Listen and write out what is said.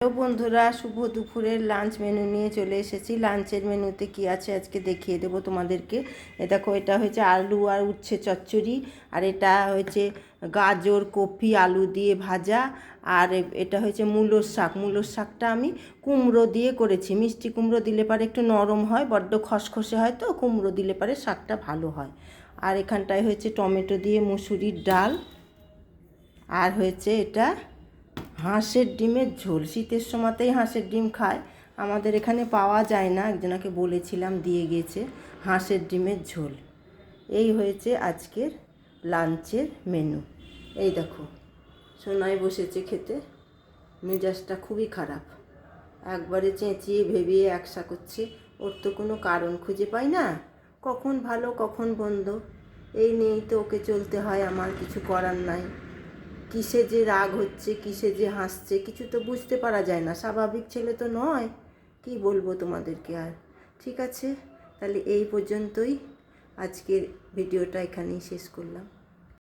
Hello বন্ধুরা, শুভ দুপুরের lunch menu নিয়ে চলে এসেছি। লাঞ্চের মেনুতে কি আছে আজকে দেখিয়ে দেবো তোমাদেরকে। দেখো, এটা হয়েছে আলু আর উচ্ছে চচ্চড়ি, আর এটা হয়েছে গাজর কপি আলু দিয়ে ভাজা, আর এটা হয়েছে মূলোর শাক। মূলোর শাকটা আমি কুমড়ো দিয়ে করেছি। মিষ্টি কুমড়ো দিলে পারে একটু নরম হয়, বড্ড খসখসে হয়, তো কুমড়ো দিলে পারে শাকটা ভালো হয়। আর এখানটায় হয়েছে টমেটো দিয়ে মুসুরির ডাল, আর হয়েছে এটা হাঁসের ডিমের ঝোল। শীতের সময়তেই হাঁসের ডিম খায়, আমাদের এখানে পাওয়া যায় না, একজনাকে বলেছিলাম দিয়ে গেছে। হাঁসের ডিমের ঝোল। এই হয়েছে আজকের লাঞ্চের মেনু। এই দেখো, সোনাই বসেছে খেতে, মেজাজটা খুবই খারাপ, একবারে চেঁচিয়ে ভেবিয়ে একসা করছে। ওর তো কোনো কারণ খুঁজে পাই না, কখন ভালো কখন বন্ধ, এই নিয়েই তো ওকে চলতে হয়, আমার কিছু করার নাই। কিসে যে রাগ হচ্ছে, কিসে যে হাসছে, কিছু তো বুঝতে পারা যায় না। স্বাভাবিক ছেলে তো নয়, কি বলবো তোমাদেরকে আর। ঠিক আছে, তাহলে এই পর্যন্তই, আজকের ভিডিওটা এখানেই শেষ করলাম।